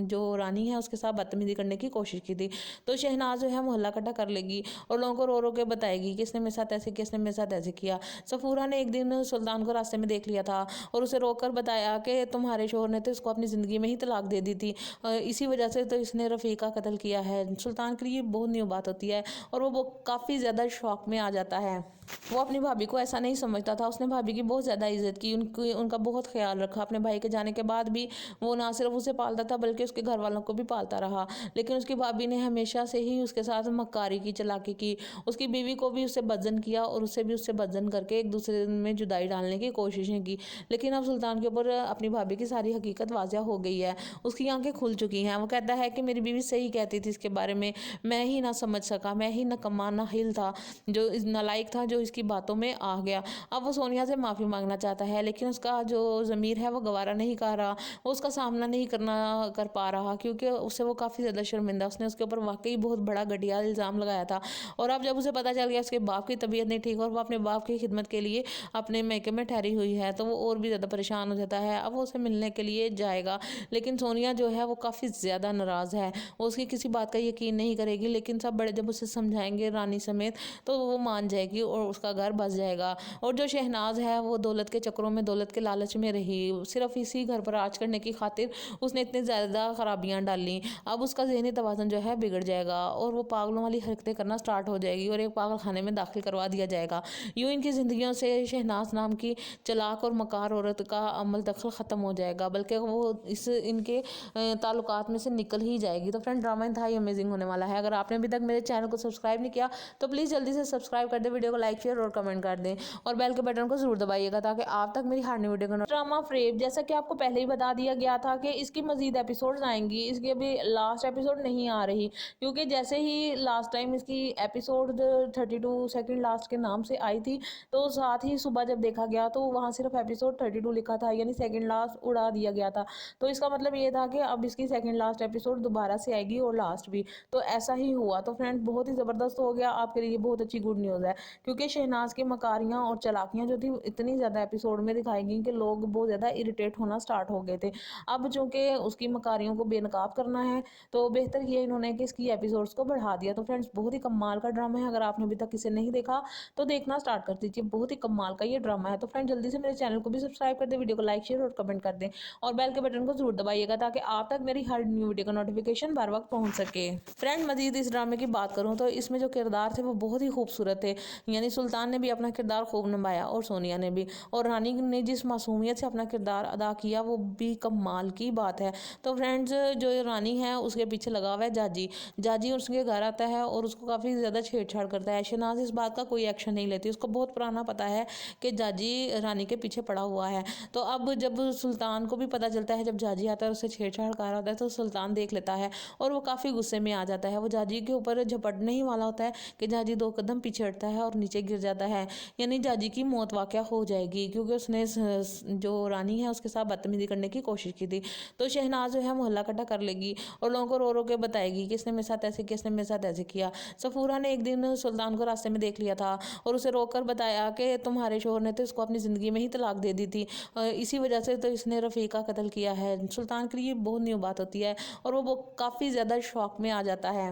जो रानी है उसके साथ बदतमीजी करने की कोशिश की थी। तो शहनाज जो है मोहल्ला इकट्ठा कर लेगी और लोगों को रो रो के बताएगी कि इसने मेरे साथ ऐसे किया, इसने मेरे साथ ऐसे किया। सफूरा ने एक दिन सुल्तान को रास्ते में देख लिया था और उसे रोक कर बताया कि तुम्हारे शोहर ने तो इसको अपनी ज़िंदगी में ही तलाक दे दी थी, इसी वजह से तो इसने रफ़ी का कत्ल किया है। सुल्तान के लिए बहुत न्यू बात होती है और वो काफ़ी ज़्यादा शौक में आ जाता है। वो अपनी भाभी को ऐसा नहीं समझता था, उसने भाभी की बहुत ज़्यादा इज्जत की, उनका बहुत ख्याल रखा। अपने भाई के जाने के बाद भी वो ना सिर्फ उसे पालता था बल्कि उसके घर वालों को भी पालता रहा। लेकिन उसकी भाभी ने हमेशा से ही उसके साथ मक्कारी की, चालाकी की। उसकी बीवी को भी उससे बदजन किया और उसे भी उससे बदजन करके एक दूसरे में जुदाई डालने की कोशिशें की। लेकिन अब सुल्तान के ऊपर अपनी भाभी की सारी हकीकत वाज़िया हो गई है, उसकी आंखें खुल चुकी हैं। वो कहता है कि मेरी बीवी सही कहती थी इसके बारे में, मैं ही ना समझ सका, मैं ही नकम्मा नाहिल था, जो नालायक था, जो इसकी बातों में आ गया। अब वो सोनिया से माफ़ी मांगना चाहता है, लेकिन उसका जो ज़मीर है वो गवारा नहीं कर रहा, वो उसका सामना नहीं कर पा रहा, क्योंकि उससे वो काफ़ी ज़्यादा शर्मिंदा, उसने उसके ऊपर वाकई बहुत बड़ा घटिया इल्ज़ाम लगाया था। और अब जब उसे पता चल गया उसके बाप की तबीयत नहीं ठीक और वो अपने बाप की खिदमत के लिए अपने मैके में ठहरी हुई है, तो वो और भी ज़्यादा परेशान हो जाता है। अब वो उसे मिलने के लिए जाएगा, लेकिन सोनिया जो है वो काफ़ी ज़्यादा नाराज़ है, वो उसकी किसी बात का यकीन नहीं करेगी। लेकिन सब बड़े जब उसे समझाएंगे रानी समेत, तो वो मान जाएगी और उसका घर बस जाएगा। और जो शहनाज है वो दौलत के चक्करों में, दौलत के लालच में रही, सिर्फ इसी घर पर राज करने की खातिर उसने इतनी ज़्यादा खराबियाँ डाली। अब उसका ज़हनी तवाज़ुन जो है बिगड़ जाएगा और वो पागलों वाली हरकतें करना स्टार्ट हो जाएगी और एक पागल खाने में दाखिल करवा दिया जाएगा। यूँ इनकी ज़िंदगियों से शहनाज नाम की चालाक और मकार औरत का अमल दखल ख़त्म हो जाएगा, बल्कि वो इस इनके ताल्लुकात में से निकल ही जाएगी। तो फ्रेंड, ड्रामा इंतहाई अमेजिंग होने वाला है। अगर आपने अभी तक मेरे चैनल को सब्सक्राइब नहीं किया तो प्लीज़ जल्दी से सब्सक्राइब कर दें, वीडियो को लाइक शेयर और कमेंट कर दें और बेल के बटन को जरूर दबाइएगा ताकि आप तक मेरी हर नई वीडियो का ड्रामा फ्रेब, जैसा कि आपको पहले ही बता दिया गया था कि इसकी मजीद एपिसोड्स आएंगी, इसकी अभी लास्ट एपिसोड नहीं आ रही, क्योंकि जैसे ही लास्ट टाइम इसकी एपिसोड 32 सेकंड लास्ट के नाम से आई थी, तो साथ ही सुबह जब देखा गया तो वहाँ सिर्फ एपिसोड 32 लिखा था, यानी सेकंड लास्ट उड़ा दिया गया था। तो इसका मतलब ये था कि अब इसकी सेकंड लास्ट एपिसोड दोबारा से आएगी और लास्ट भी, तो ऐसा ही हुआ। तो फ्रेंड, बहुत ही ज़बरदस्त हो गया, आपके लिए बहुत अच्छी गुड न्यूज़ है, क्योंकि शहनाज की मकारियाँ और चालाकियाँ जो थी इतनी ज़्यादा एपिसोड में दिखाई गई कि लोग बहुत ज़्यादा इरिटेट होना स्टार्ट हो गए थे। अब चूँकि उसकी मकारियों को बेनकाब करना है, तो बेहतर किया इन्होंने कि इसकी एपिसोड्स को बढ़ा दिया। तो फ्रेंड्स, बहुत ही कमाल का ड्रामा है, अगर आपने अभी तक इसे नहीं देखा तो देखना स्टार्ट कर दीजिए, बहुत ही कमाल का ये ड्रामा है। तो फ्रेंड, जल्दी से मेरे चैनल को भी सब्सक्राइब कर दें, वीडियो को लाइक शेयर और कमेंट कर दें और बेल के बटन को जरूर दबाइएगा ताकि आप तक मेरी हर न्यू वीडियो का नोटिफिकेशन बर वक्त पहुंच सके। फ्रेंड, मजीद इस ड्रामे की बात करूं तो इसमें जो किरदार थे वो बहुत ही खूबसूरत थे, यानी सुल्तान ने भी अपना किरदार खूब निभाया और सोनिया ने भी, और रानी ने जिस मासूमियत से अपना किरदार अदा किया वो भी कमाल की बात है। तो फ्रेंड्स, जो रानी है उसके पीछे लगा हुआ है जाजी। जाजी उसके घर आता है और उसको काफ़ी ज़्यादा छेड़छाड़ करता है। शहनाज इस बात का कोई एक्शन नहीं लेती, उसको बहुत पुराना पता है कि जाजी रानी के पीछे पड़ा हुआ है। तो अब जब सुल्तान को भी पता चलता है, जब जाजी आता है उससे छेड़छाड़ कर रहा होता है, तो सुल्तान देख लेता है और वो काफ़ी गुस्से में आ जाता है। वो जाजी के ऊपर झपटने ही वाला होता है कि जाजी 2 कदम पीछे हटता है और नीचे गिर जाता है, यानी जाजी की मौत वाक़या हो जाएगी, क्योंकि उसने जो रानी है उसके साथ बदतमीजी करने की कोशिश की थी। तो शहनाज जो है मोहल्ला इकट्ठा कर लेगी और लोगों को रो रो के बताएगी कि इसने मेरे साथ ऐसे किया, इसने मेरे साथ ऐसे किया। सफूरा ने एक दिन सुल्तान को रास्ते में देख लिया था और उसे रोककर बताया कि तुम्हारे शोहर ने तो इसको अपनी ज़िंदगी में ही तलाक दे दी थी, इसी वजह से तो इसने रफ़ीका कत्ल किया है। सुल्तान के लिए बहुत न्यू बात होती है और वो काफ़ी ज़्यादा शौक में आ जाता है।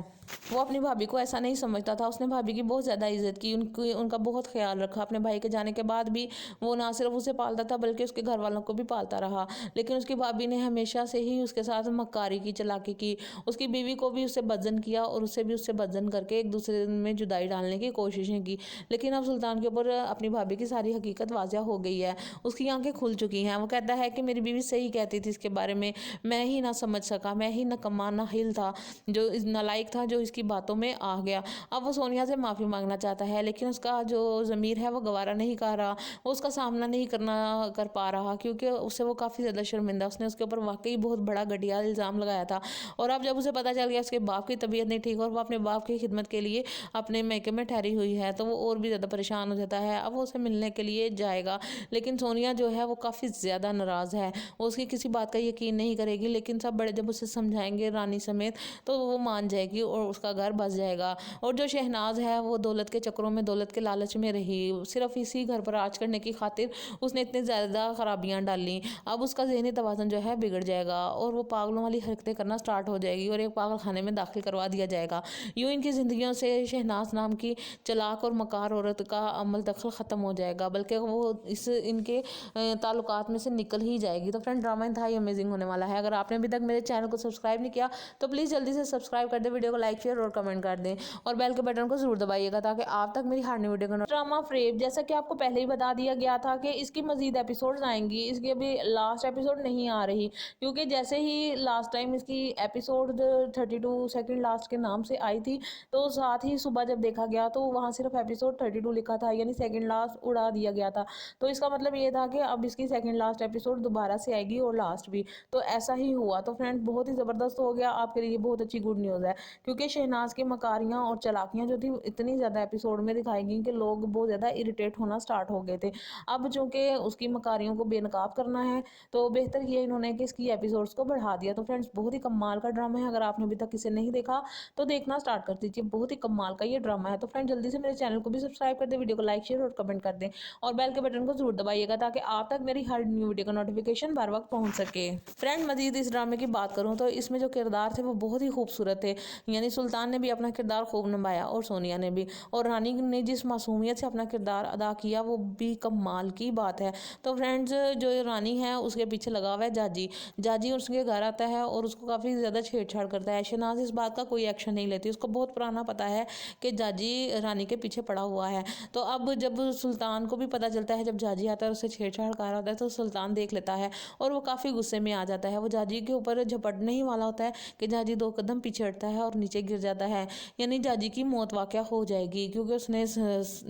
वो अपनी भाभी को ऐसा नहीं समझता था, उसने भाभी की बहुत ज़्यादा इज्जत की, उनका बहुत ख्याल रखा। अपने भाई के जाने के बाद भी वो ना सिर्फ उसे पालता था बल्कि उसके घर वालों को भी पालता रहा, लेकिन उसकी भाभी ने हमेशा से ही उसके साथ मक्कारी की, चालाकी की। उसकी बीवी को भी उससे बदजन किया और उसे भी उससे बदजन करके एक दूसरे में जुदाई डालने की कोशिशें की। लेकिन अब सुल्तान के ऊपर अपनी भाभी की सारी हकीकत वाज़ह हो गई है, उसकी आंखें खुल चुकी हैं। वो कहता है कि मेरी बीवी सही कहती थी इसके बारे में, मैं ही ना समझ सका, मैं ही नकम्मा नाहिल था, जो नालायक था, जो इसकी बातों में आ गया। अब वो सोनिया से माफ़ी मांगना चाहता है, लेकिन उसका जो ज़मीर है वो गवारा नहीं कर रहा, वो उसका सामना नहीं कर पा रहा, क्योंकि उससे वो काफ़ी ज़्यादा शर्मिंदा, उसने उसके ऊपर वाकई बहुत बड़ा घटिया इल्ज़ाम लगाया था। और अब जब उसे पता चल गया उसके बाप की तबीयत नहीं ठीक और वो अपने बाप की खिदमत के लिए अपने मैके में ठहरी हुई है, तो वो और भी ज़्यादा परेशान हो जाता है। अब वो उसे मिलने के लिए जाएगा, लेकिन सोनिया जो है वो काफ़ी ज़्यादा नाराज़ है, वो उसकी किसी बात का यकीन नहीं करेगी। लेकिन सब बड़े जब उसे समझाएंगे रानी समेत, तो वो मान जाएगी और उसका घर बस जाएगा। और जो शहनाज है वो दौलत के चक्करों में, दौलत के लालच में रही, सिर्फ इसी घर पर राज करने की खातिर उसने इतनी ज़्यादा खराबियाँ डाली। अब उसका ज़हनी तवाज़ुन जो है बिगड़ जाएगा और वो पागलों वाली हरकतें करना स्टार्ट हो जाएगी और एक पागल खाने में दाखिल करवा दिया जाएगा। यूँ इनकी ज़िंदगियों से शहनाज नाम की चालाक और मकार औरत का अमल दखल ख़त्म हो जाएगा, बल्कि वो इस इनके ताल्लुकात में से निकल ही जाएगी। तो फ्रेंड, ड्रामा इंतहाई अमेजिंग होने वाला है। अगर आपने अभी तक मेरे चैनल को सब्सक्राइब नहीं किया तो प्लीज़ जल्दी से सब्सक्राइब कर दें, वीडियो को लाइक शेयर और कमेंट कर दें और बेल के बटन को जरूर दबाइएगा ताकि आप तक मेरी हर नई वीडियो का ड्रामा फ्रेब, जैसा कि आपको पहले ही बता दिया गया था कि इसकी मजीद एपिसोड्स आएंगी, इसकी अभी लास्ट एपिसोड नहीं आ रही, क्योंकि जैसे ही लास्ट टाइम इसकी एपिसोड 32 सेकंड लास्ट के नाम से आई थी, तो साथ ही सुबह जब देखा गया तो वहाँ सिर्फ एपिसोड 32 लिखा था, यानी सेकंड लास्ट उड़ा दिया गया था। तो इसका मतलब ये था कि अब इसकी सेकंड लास्ट एपिसोड दोबारा से आएगी और लास्ट भी, तो ऐसा ही हुआ। तो फ्रेंड, बहुत ही ज़बरदस्त हो गया, आपके लिए बहुत अच्छी गुड न्यूज़ है, क्योंकि शहनाज की मकारियाँ और चालाकियाँ जो थी इतनी ज़्यादा एपिसोड में दिखाई गई कि लोग बहुत ज़्यादा इरिटेट होना स्टार्ट हो गए थे। अब चूँकि उसकी मकारियों को बेनकाब करना है, तो बेहतर किया इन्होंने कि इसकी एपिसोड्स एपिसोड्स को बढ़ा दिया। तो फ्रेंड्स बहुत ही कमाल का ड्रामा है, अगर आपने अभी तक इसे नहीं देखा तो देखना स्टार्ट कर दीजिए, बहुत ही कमाल का ये ड्रामा है। तो फ्रेंड जल्दी से मेरे चैनल को भी सब्सक्राइब कर दें, वीडियो को लाइक शेयर और कमेंट कर दें और बेल के बटन को जरूर दबाइएगा ताकि आप तक मेरी हर न्यू वीडियो का नोटिफिकेशन बार वक्त पहुंच सके। फ्रेंड मजीद इस ड्रामे की बात करूं तो इसमें जो किरदार थे वो बहुत ही खूबसूरत थे, यानी सुल्तान ने भी अपना किरदार खूब निभाया और सोनिया ने भी, और रानी ने जिस मासूमियत से अपना किरदार अदा किया वो भी कमाल की बात है। तो फ्रेंड्स जो रानी है उसके पीछे लगा हुआ है जाजी। जाजी उसके घर आता है और उसको काफ़ी ज़्यादा छेड़छाड़ करता है। शहनाज इस बात का कोई एक्शन नहीं लेती, उसको बहुत पुराना पता है कि जाजी रानी के पीछे पड़ा हुआ है। तो अब जब सुल्तान को भी पता चलता है, जब जाजी आता है उससे छेड़छाड़ कर रहा होता है, तो सुल्तान देख लेता है और वो काफ़ी गुस्से में आ जाता है। वो जाजी के ऊपर झपटने ही वाला होता है कि जाजी 2 कदम पीछे हटता है और नीचे गिर जाता है, यानी जाजी की मौत वाक़या हो जाएगी क्योंकि उसने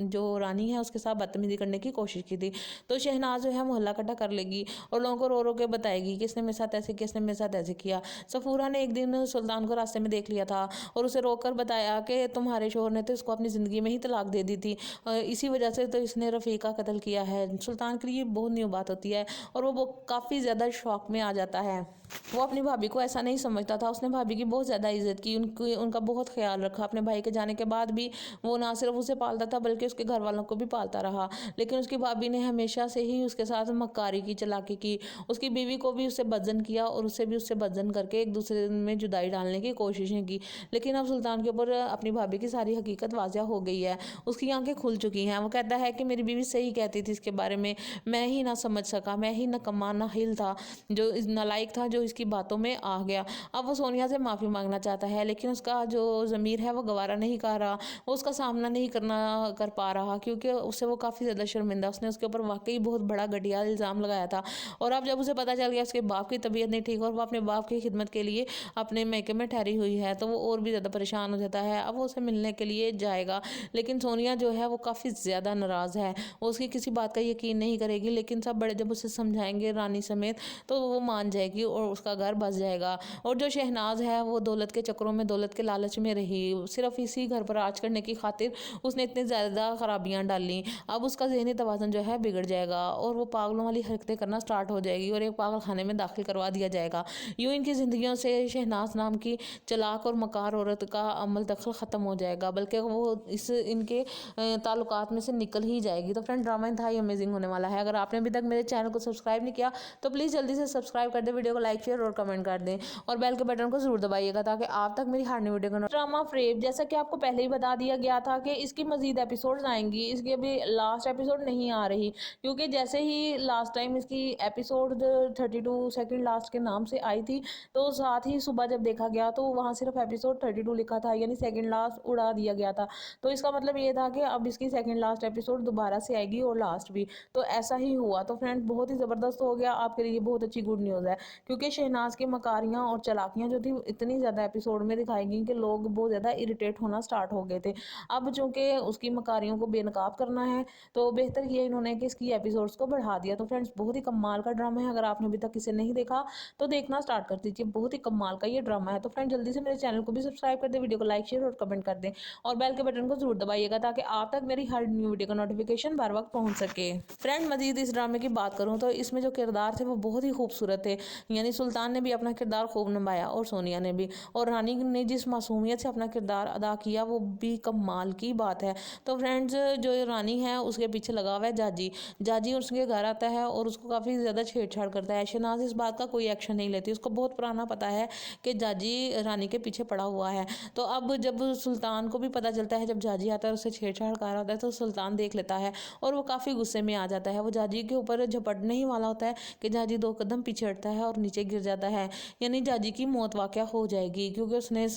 जो रानी है उसके साथ बदतमीजी करने की कोशिश की थी। तो शहनाज जो है मोहल्ला इकट्ठा कर लेगी और लोगों को रो रो के बताएगी कि इसने मेरे साथ ऐसे किया, इसने मेरे साथ ऐसे किया। सफूरा ने एक दिन सुल्तान को रास्ते में देख लिया था और उसे रोककर बताया कि तुम्हारे शोहर ने तो इसको अपनी ज़िंदगी में ही तलाक दे दी थी, इसी वजह से तो इसने रफ़ीका कत्ल किया है। सुल्तान के लिए बहुत न्यू बात होती है और वो काफ़ी ज़्यादा शौक में आ जाता है। वो अपनी भाभी को ऐसा नहीं समझता था, उसने भाभी की बहुत ज़्यादा इज्जत की, उनका बहुत ख्याल रखा। अपने भाई के जाने के बाद भी वो ना सिर्फ उसे पालता था बल्कि उसके घर वालों को भी पालता रहा, लेकिन उसकी भाभी ने हमेशा से ही उसके साथ मक्कारी की, चालाकी की। उसकी बीवी को भी उससे बदजन किया और उससे भी उससे बदजन करके एक दूसरे में जुदाई डालने की कोशिशें की। लेकिन अब सुल्तान के ऊपर अपनी भाभी की सारी हकीकत वाज़ह हो गई है, उसकी आंखें खुल चुकी हैं। वो कहता है कि मेरी बीवी सही कहती थी इसके बारे में, मैं ही ना समझ सका, मैं ही नकम्मा नाहिल था, जो नालायक था, जो इसकी बातों में आ गया। अब वो सोनिया से माफ़ी मांगना चाहता है लेकिन उसका जो ज़मीर है वो गवारा नहीं कर रहा, वो उसका सामना नहीं कर पा रहा क्योंकि उससे वो काफ़ी ज़्यादा शर्मिंदा, उसने उसके ऊपर वाकई बहुत बड़ा घटिया इल्ज़ाम लगाया था। और अब जब उसे पता चल गया उसके बाप की तबीयत नहीं ठीक और वो अपने बाप की खिदमत के लिए अपने मैके में ठहरी हुई है, तो वो और भी ज़्यादा परेशान हो जाता है। अब वो उसे मिलने के लिए जाएगा लेकिन सोनिया जो है वो काफ़ी ज़्यादा नाराज़ है, वो उसकी किसी बात का यकीन नहीं करेगी, लेकिन सब बड़े जब उसे समझाएंगे रानी समेत तो वो मान जाएगी और उसका घर बस जाएगा। और जो शहनाज है वो दौलत के चक्करों में, दौलत के लालच में रही, सिर्फ इसी घर पर राज करने की खातिर उसने इतनी ज़्यादा खराबियाँ डाली। अब उसका ज़हनी तवाज़ुन जो है बिगड़ जाएगा और वो पागलों वाली हरकतें करना स्टार्ट हो जाएगी और एक पागल खाने में दाखिल करवा दिया जाएगा। यूँ इनकी ज़िंदगियों से शहनाज नाम की चलाक और मकार औरत का अमल दखल ख़त्म हो जाएगा, बल्कि वो इनके ताल्लुकात में से निकल ही जाएगी। तो फ्रेंड ड्रामा इंतहाई अमेजिंग होने वाला है। अगर आपने अभी तक मेरे चैनल को सब्सक्राइब नहीं किया तो प्लीज़ जल्दी से सब्सक्राइब कर दें, वीडियो को लाइक शेयर और कमेंट कर दें और बेल के बटन को जरूर दबाइएगा ताकि आप तक मेरी हर न्यू वीडियो का ड्रामा फ्रेब, जैसा कि आपको पहले ही बता दिया गया था कि इसकी मजीद एपिसोड्स आएंगी, इसकी अभी लास्ट एपिसोड नहीं आ रही क्योंकि जैसे ही लास्ट टाइम इसकी एपिसोड 32 सेकंड लास्ट के नाम से आई थी तो साथ ही सुबह जब देखा गया तो वहाँ सिर्फ एपिसोड 32 लिखा था, यानी सेकंड लास्ट उड़ा दिया गया था। तो इसका मतलब ये था कि अब इसकी सेकंड लास्ट एपिसोड दोबारा से आएगी और लास्ट भी, तो ऐसा ही हुआ। तो फ्रेंड बहुत ही ज़बरदस्त हो गया, आपके लिए बहुत अच्छी गुड न्यूज़ है क्योंकि शहनाज की मकारियाँ और चलाकियाँ जो थी इतनी ज़्यादा एपिसोड में दिखाई गई कि लोग बहुत ज़्यादा इरिटेट होना स्टार्ट हो गए थे। अब चूँकि उसकी मकारियों को बेनकाब करना है तो बेहतर किया इन्होंने कि इसकी एपिसोड्स को बढ़ा दिया। तो फ्रेंड्स बहुत ही कमाल का ड्रामा है, अगर आपने अभी तक इसे नहीं देखा तो देखना स्टार्ट कर दीजिए, बहुत ही कमाल का ये ड्रामा है। तो फ्रेंड जल्दी से मेरे चैनल को भी सब्सक्राइब कर दें, वीडियो को लाइक शेयर और कमेंट कर दें और बेल के बटन को जरूर दबाइएगा ताकि आप तक मेरी हर न्यू वीडियो का नोटिफिकेशन बार वक्त पहुंच सके। फ्रेंड मजीद इस ड्रामे की बात करूँ तो इसमें जो किरदार थे वो बहुत ही खूबसूरत थे, यानी सुल्तान ने भी अपना किरदार खूब निभाया और सोनिया ने भी, और रानी ने जिस मासूमियत से अपना किरदार अदा किया वो भी कमाल की बात है। तो फ्रेंड्स जो रानी है उसके पीछे लगा हुआ है जाजी। जाजी उसके घर आता है और उसको काफ़ी ज़्यादा छेड़छाड़ करता है। शहनाज इस बात का कोई एक्शन नहीं लेती, उसको बहुत पुराना पता है कि जाजी रानी के पीछे पड़ा हुआ है। तो अब जब सुल्तान को भी पता चलता है, जब जाजी आता है उससे छेड़छाड़ कर रहा होता है, तो सुल्तान देख लेता है और वो काफ़ी गुस्से में आ जाता है। वो जाजी के ऊपर झपटने ही वाला होता है कि जाजी 2 कदम पीछे हटता है और नीचे गिर जाता है, यानी जाजी की मौत वाक़या हो जाएगी क्योंकि उसने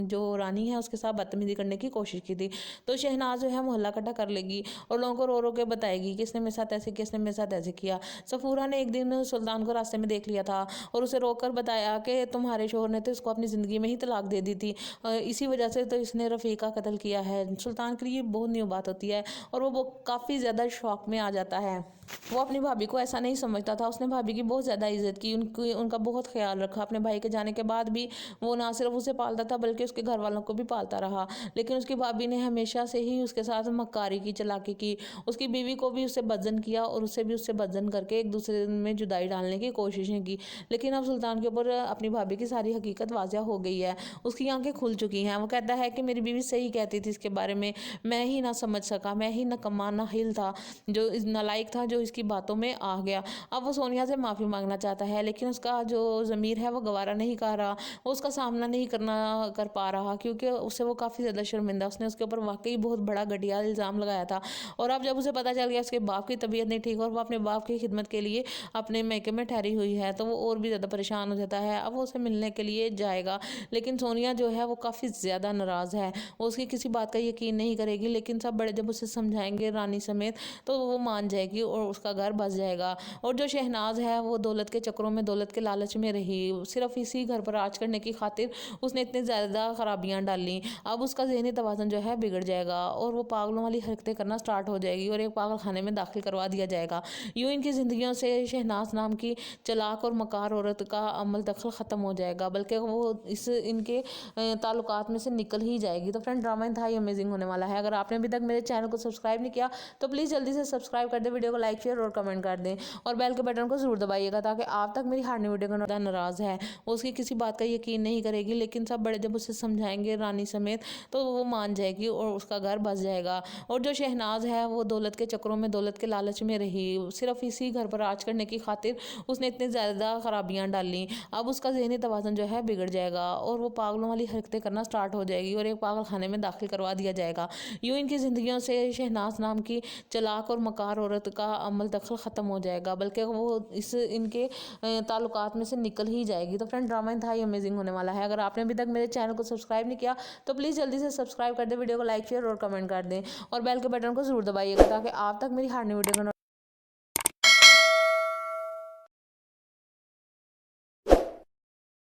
जो रानी है उसके साथ बदतमीजी करने की कोशिश की थी। तो शहनाज जो है मोहल्ला इकट्ठा कर लेगी और लोगों को रो रो के बताएगी कि इसने मेरे साथ ऐसे किया, इसने मेरे साथ ऐसे किया। सफूरा ने एक दिन सुल्तान को रास्ते में देख लिया था और उसे रोककर बताया कि तुम्हारे शोहर ने तो इसको अपनी ज़िंदगी में ही तलाक दे दी थी, इसी वजह से तो इसने रफ़ीका कत्ल किया है। सुल्तान के लिए बहुत न्यू बात होती है और वो काफ़ी ज़्यादा शौक में आ जाता है। वो अपनी भाभी को ऐसा नहीं समझता था, उसने भाभी की बहुत ज़्यादा इज्जत की, उनका बहुत ख्याल रखा। अपने भाई के जाने के बाद भी वो ना सिर्फ उसे पालता था बल्कि उसके घर वालों को भी पालता रहा। लेकिन उसकी भाभी ने हमेशा से ही उसके साथ मक्कारी की, चालाकी की। उसकी बीवी को भी उससे बदजन किया और उसे भी उससे बदजन करके एक दूसरे में जुदाई डालने की कोशिशें की। लेकिन अब सुल्तान के ऊपर अपनी भाभी की सारी हकीकत वाज़ह हो गई है। उसकी आंखें खुल चुकी हैं। वो कहता है कि मेरी बीवी सही कहती थी इसके बारे में, मैं ही ना समझ सका, मैं ही नकम्मा नाहिल था, जो नालायक था, जो इसकी बातों में आ गया। अब वो सोनिया से माफ़ी मांगना चाहता है लेकिन उसका जो ज़मीर है वो गवारा नहीं कर रहा, वो उसका सामना नहीं कर पा रहा क्योंकि उससे वो काफ़ी ज़्यादा शर्मिंदा। उसने उसके ऊपर वाकई बहुत बड़ा घटिया इल्ज़ाम लगाया था और अब जब उसे पता चल गया उसके बाप की तबीयत नहीं ठीक और वो अपने बाप की खिदमत के लिए अपने मैके में ठहरी हुई है तो वो और भी ज़्यादा परेशान हो जाता है। अब वो उसे मिलने के लिए जाएगा लेकिन सोनिया जो है वो काफ़ी ज़्यादा नाराज़ है। वो उसकी किसी बात का यकीन नहीं करेगी लेकिन सब बड़े जब उसे समझाएंगे रानी समेत तो वो मान जाएगी और उसका घर बस जाएगा। और जो शहनाज है वो दौलत के चक्करों में, दौलत के लालच में रही, सिर्फ इसी घर पर राज करने की खातिर उसने इतनी ज़्यादा खराबियाँ डाली। अब उसका ज़हनी तवाज़ुन जो है बिगड़ जाएगा और वो पागलों वाली हरकतें करना स्टार्ट हो जाएगी और एक पागल खाने में दाखिल करवा दिया जाएगा। यूँ इनकी ज़िंदगियों से शहनाज नाम की चालाक और मकार औरत का अमल दखल ख़त्म हो जाएगा बल्कि वो इनके ताल्लुकात में से निकल ही जाएगी। तो फ्रेंड ड्रामा इंतहाई अमेजिंग होने वाला है। अगर आपने अभी तक मेरे चैनल को सब्सक्राइब नहीं किया तो प्लीज़ जल्दी से सब्सक्राइब कर दें, वीडियो को लाइक, शेयर और कमेंट कर दें और बेल के बटन को ज़रूर दबाइएगा ताकि आप तक मेरी हर नई वीडियो का नाराज़ है। वो उसकी किसी बात का यकीन नहीं करेगी लेकिन सब बड़े जब उसे समझाएंगे रानी समेत तो वो मान जाएगी और उसका घर बस जाएगा। और जो शहनाज है वो दौलत के चक्करों में, दौलत के लालच में रही, सिर्फ इसी घर पर राज करने की खातिर उसने इतनी ज़्यादा खराबियाँ डाली। अब उसका ज़हनी तवाज़ुन जो है बिगड़ जाएगा और वो पागलों वाली हरकतें करना स्टार्ट हो जाएगी और एक पागल खाने में दाखिल करवा दिया जाएगा। यूँ इनकी ज़िंदगियों से शहनाज नाम की चालाक और मकार औरत का अमल दखल ख़त्म हो जाएगा बल्कि वो इनके ताल्लुकात में से निकल ही जाएगी। तो फ्रेंड ड्रामा इंतहाई अमेजिंग होने वाला है। अगर आपने अभी तक मेरे चैनल को सब्सक्राइब नहीं किया तो प्लीज़ जल्दी से सब्सक्राइब कर दें, वीडियो को लाइक, शेयर और कमेंट कर दें और बेल के बटन को ज़रूर दबाइएगा ताकि आप तक मेरी हर नई वीडियो का